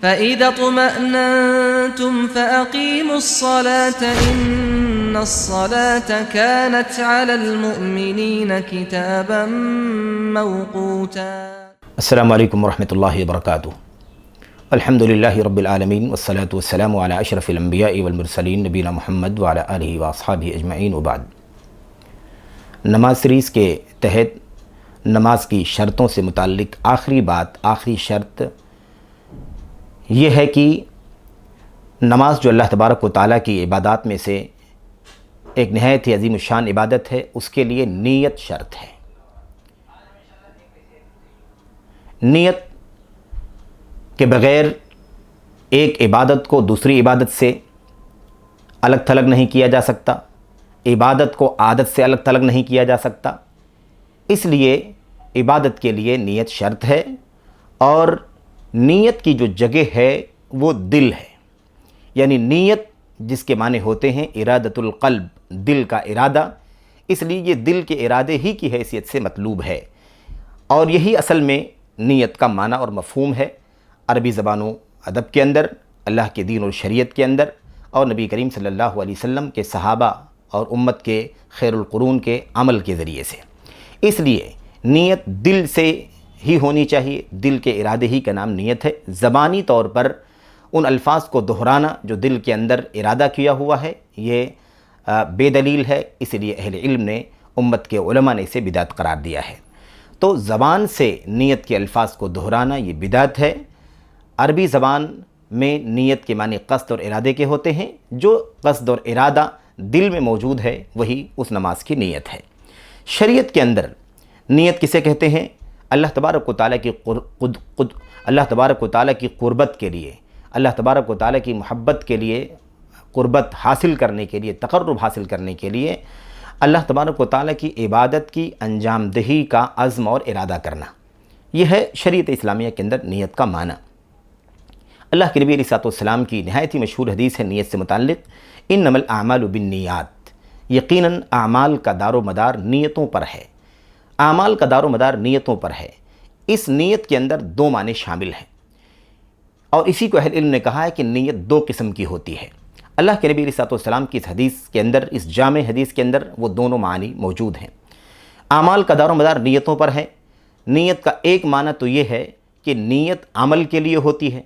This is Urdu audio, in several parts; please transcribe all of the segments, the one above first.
فَإِذَا اطْمَأْنَنْتُمْ فَأَقِيمُوا الصَّلَاةَ إِنَّ الصَّلَاةَ كَانَتْ عَلَى الْمُؤْمِنِينَ كِتَابًا مَوْقُوتًا۔ السلام علیکم ورحمۃ اللہ وبرکاتہ۔ الحمد للہ رب العالمین والصلاة والسلام علی اشرف الانبیاء والمرسلین نبینا محمد وعلی آلہ واصحابہ اجمعین وبعد۔ نماز سیریز کے تحت نماز کی شرطوں سے متعلق آخری شرط یہ ہے کہ نماز جو اللہ تبارک و تعالیٰ کی عبادات میں سے ایک نہایت ہی عظیم الشان عبادت ہے، اس کے لیے نیت شرط ہے۔ نیت کے بغیر ایک عبادت کو دوسری عبادت سے الگ تھلگ نہیں کیا جا سکتا، عبادت کو عادت سے الگ تھلگ نہیں کیا جا سکتا، اس لیے عبادت کے لیے نیت شرط ہے۔ اور نیت کی جو جگہ ہے وہ دل ہے، یعنی نیت جس کے معنی ہوتے ہیں ارادۃ القلب، دل کا ارادہ، اس لیے یہ دل کے ارادے ہی کی حیثیت سے مطلوب ہے، اور یہی اصل میں نیت کا معنی اور مفہوم ہے عربی زبان و ادب کے اندر، اللہ کے دین اور شریعت کے اندر، اور نبی کریم صلی اللہ علیہ وسلم کے صحابہ اور امت کے خیر القرون کے عمل کے ذریعے سے۔ اس لیے نیت دل سے ہی ہونی چاہیے، دل کے ارادے ہی کا نام نیت ہے۔ زبانی طور پر ان الفاظ کو دہرانا جو دل کے اندر ارادہ کیا ہوا ہے یہ بے دلیل ہے، اس لیے اہل علم نے، امت کے علماء نے اسے بدعت قرار دیا ہے۔ تو زبان سے نیت کے الفاظ کو دہرانا یہ بدعت ہے۔ عربی زبان میں نیت کے معنی قصد اور ارادے کے ہوتے ہیں، جو قصد اور ارادہ دل میں موجود ہے وہی اس نماز کی نیت ہے۔ شریعت کے اندر نیت کسے کہتے ہیں؟ اللہ تبارک و تعالیٰ کی قربت کے لیے، اللہ تبارک و تعالیٰ کی محبت کے لیے، قربت حاصل کرنے کے لیے، تقرب حاصل کرنے کے لیے اللہ تبارک و تعالیٰ کی عبادت کی انجام دہی کا عزم اور ارادہ کرنا، یہ ہے شریعت اسلامیہ کے اندر نیت کا معنی۔ اللہ کے نبی علیہ الصلوۃ والسلام کی نہایت ہی مشہور حدیث ہے نیت سے متعلق، انما الاعمال بالنیات، یقیناً اعمال کا دار و مدار نیتوں پر ہے، اعمال کا دار و مدار نیتوں پر ہے۔ اس نیت کے اندر دو معنی شامل ہیں، اور اسی کو اہل علم نے کہا ہے کہ نیت دو قسم کی ہوتی ہے۔ اللہ کے نبی علیہ الصلوۃ والسلام کی اس حدیث کے اندر، اس جامع حدیث کے اندر وہ دونوں معنی موجود ہیں۔ اعمال کا دار و مدار نیتوں پر ہے۔ نیت کا ایک معنی تو یہ ہے کہ نیت عمل کے لیے ہوتی ہے،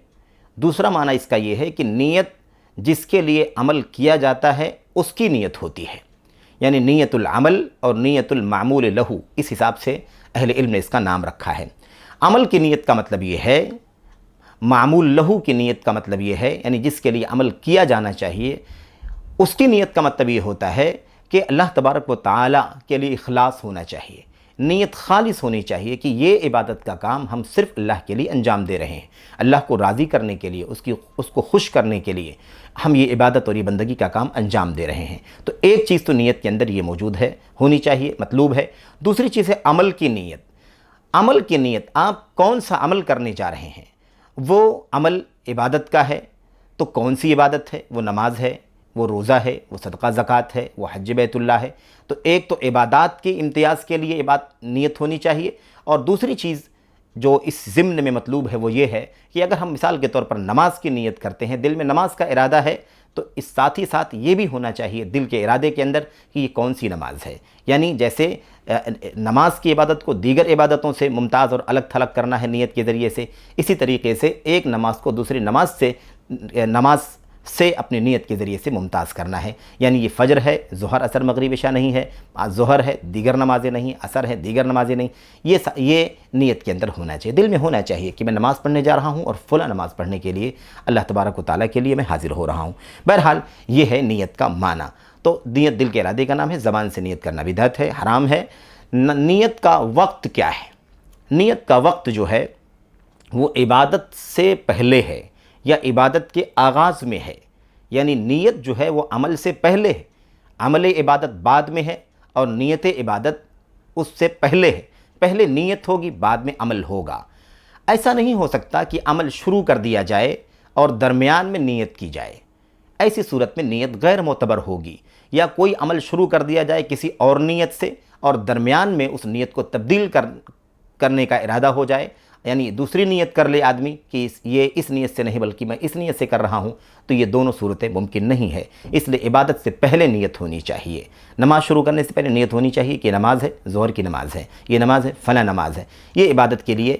دوسرا معنی اس کا یہ ہے کہ نیت جس کے لیے عمل کیا جاتا ہے اس کی نیت ہوتی ہے، یعنی نیت العمل اور نیت المعمول لہو، اس حساب سے اہل علم نے اس کا نام رکھا ہے۔ عمل کی نیت کا مطلب یہ ہے، معمول لہو کی نیت کا مطلب یہ ہے، یعنی جس کے لیے عمل کیا جانا چاہیے اس کی نیت کا مطلب یہ ہوتا ہے کہ اللہ تبارک و تعالیٰ کے لیے اخلاص ہونا چاہیے، نیت خالص ہونی چاہیے کہ یہ عبادت کا کام ہم صرف اللہ کے لیے انجام دے رہے ہیں، اللہ کو راضی کرنے کے لیے، اس کو خوش کرنے کے لیے ہم یہ عبادت اور یہ بندگی کا کام انجام دے رہے ہیں۔ تو ایک چیز تو نیت کے اندر یہ موجود ہے، ہونی چاہیے، مطلوب ہے۔ دوسری چیز ہے عمل کی نیت۔ عمل کی نیت، آپ کون سا عمل کرنے جا رہے ہیں، وہ عمل عبادت کا ہے تو کون سی عبادت ہے؟ وہ نماز ہے، وہ روزہ ہے، وہ صدقہ زکوٰۃ ہے، وہ حج بیت اللہ ہے۔ تو ایک تو عبادات کی امتیاز کے لیے نیت ہونی چاہیے، اور دوسری چیز جو اس ضمن میں مطلوب ہے وہ یہ ہے کہ اگر ہم مثال کے طور پر نماز کی نیت کرتے ہیں، دل میں نماز کا ارادہ ہے، تو اس ساتھ ہی ساتھ یہ بھی ہونا چاہیے دل کے ارادے کے اندر کہ یہ کون سی نماز ہے۔ یعنی جیسے نماز کی عبادت کو دیگر عبادتوں سے ممتاز اور الگ تھلگ کرنا ہے نیت کے ذریعے سے، اسی طریقے سے ایک نماز کو دوسری نماز سے اپنی نیت کے ذریعے سے ممتاز کرنا ہے۔ یعنی یہ فجر ہے، ظہر اثر مغرب عشاء نہیں ہے، ظہر ہے دیگر نمازیں نہیں، اثر ہے دیگر نمازیں نہیں، یہ نیت کے اندر ہونا چاہیے، دل میں ہونا چاہیے کہ میں نماز پڑھنے جا رہا ہوں اور فلاں نماز پڑھنے کے لیے اللہ تبارک و تعالیٰ کے لیے میں حاضر ہو رہا ہوں۔ بہرحال یہ ہے نیت کا معنی۔ تو نیت دل کے ارادے کا نام ہے، زبان سے نیت کرنا بدعت ہے، حرام ہے۔ نیت کا وقت کیا ہے؟ نیت کا وقت جو ہے وہ عبادت سے پہلے ہے یا عبادت کے آغاز میں ہے، یعنی نیت جو ہے وہ عمل سے پہلے ہے، عمل عبادت بعد میں ہے، اور نیت عبادت اس سے پہلے ہے۔ پہلے نیت ہوگی، بعد میں عمل ہوگا۔ ایسا نہیں ہو سکتا کہ عمل شروع کر دیا جائے اور درمیان میں نیت کی جائے، ایسی صورت میں نیت غیر معتبر ہوگی۔ یا کوئی عمل شروع کر دیا جائے کسی اور نیت سے اور درمیان میں اس نیت کو تبدیل کرنے کا ارادہ ہو جائے یعنی دوسری نیت کر لے آدمی کہ یہ اس نیت سے نہیں بلکہ میں اس نیت سے کر رہا ہوں، تو یہ دونوں صورتیں ممکن نہیں ہے۔ اس لیے عبادت سے پہلے نیت ہونی چاہیے، نماز شروع کرنے سے پہلے نیت ہونی چاہیے کہ نماز ہے، ظہر کی نماز ہے، یہ نماز ہے، فلاں نماز ہے۔ یہ عبادت کے لیے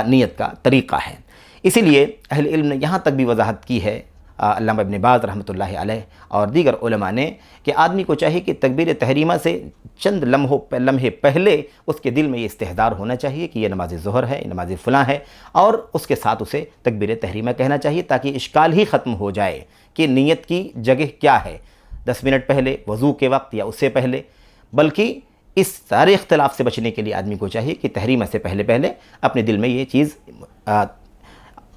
نیت کا طریقہ ہے۔ اسی لیے اہل علم نے یہاں تک بھی وضاحت کی ہے، علامہ ابن باز رحمۃ اللہ علیہ اور دیگر علماء نے، کہ آدمی کو چاہیے کہ تکبیر تحریمہ سے چند لمحے پہلے اس کے دل میں یہ استحضار ہونا چاہیے کہ یہ نماز ظہر ہے، یہ نماز فلاں ہے، اور اس کے ساتھ اسے تکبیر تحریمہ کہنا چاہیے، تاکہ اشکال ہی ختم ہو جائے کہ نیت کی جگہ کیا ہے، 10 منٹ پہلے، وضو کے وقت یا اس سے پہلے۔ بلکہ اس سارے اختلاف سے بچنے کے لیے آدمی کو چاہیے کہ تحریمہ سے پہلے اپنے دل میں یہ چیز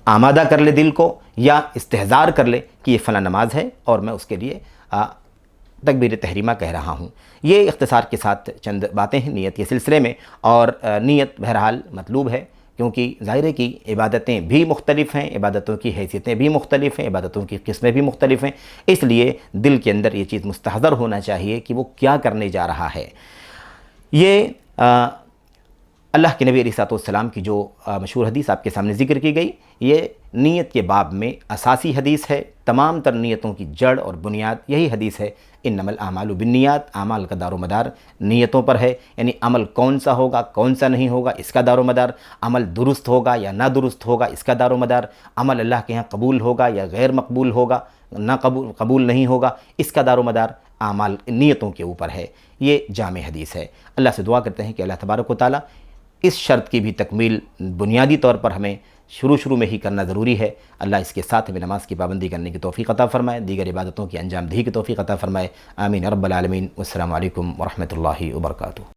آمادہ کر لے دل کو، یا استحضار کر لے کہ یہ فلاں نماز ہے اور میں اس کے لیے تکبیر تحریمہ کہہ رہا ہوں۔ یہ اختصار کے ساتھ چند باتیں ہیں نیت کے سلسلے میں، اور نیت بہرحال مطلوب ہے، کیونکہ ظاہر ہے کہ عبادتیں بھی مختلف ہیں، عبادتوں کی حیثیتیں بھی مختلف ہیں، عبادتوں کی قسمیں بھی مختلف ہیں، اس لیے دل کے اندر یہ چیز مستحضر ہونا چاہیے کہ وہ کیا کرنے جا رہا ہے۔ یہ اللہ کے نبی علیہ السلام کی جو مشہور حدیث آپ کے سامنے ذکر کی گئی، یہ نیت کے باب میں اساسی حدیث ہے۔ تمام تر نیتوں کی جڑ اور بنیاد یہی حدیث ہے، انما الاعمال بالنیات، اعمال کا دار و مدار نیتوں پر ہے، یعنی عمل کون سا ہوگا، کون سا نہیں ہوگا، اس کا دار و مدار، عمل درست ہوگا یا نہ درست ہوگا، اس کا دار و مدار، عمل اللہ کے ہاں قبول ہوگا یا غیر مقبول ہوگا، نہ قبول نہیں ہوگا، اس کا دار و مدار اعمال نیتوں کے اوپر ہے۔ یہ جامع حدیث ہے۔ اللہ سے دعا کرتے ہیں کہ اللہ تبارک و تعالیٰ اس شرط کی بھی تکمیل بنیادی طور پر ہمیں شروع میں ہی کرنا ضروری ہے۔ اللہ اس کے ساتھ ہمیں نماز کی پابندی کرنے کی توفیق عطا فرمائے، دیگر عبادتوں کی انجام دہی کی توفیق عطا فرمائے۔ آمین رب العالمین۔ والسلام علیکم ورحمۃ اللہ وبرکاتہ۔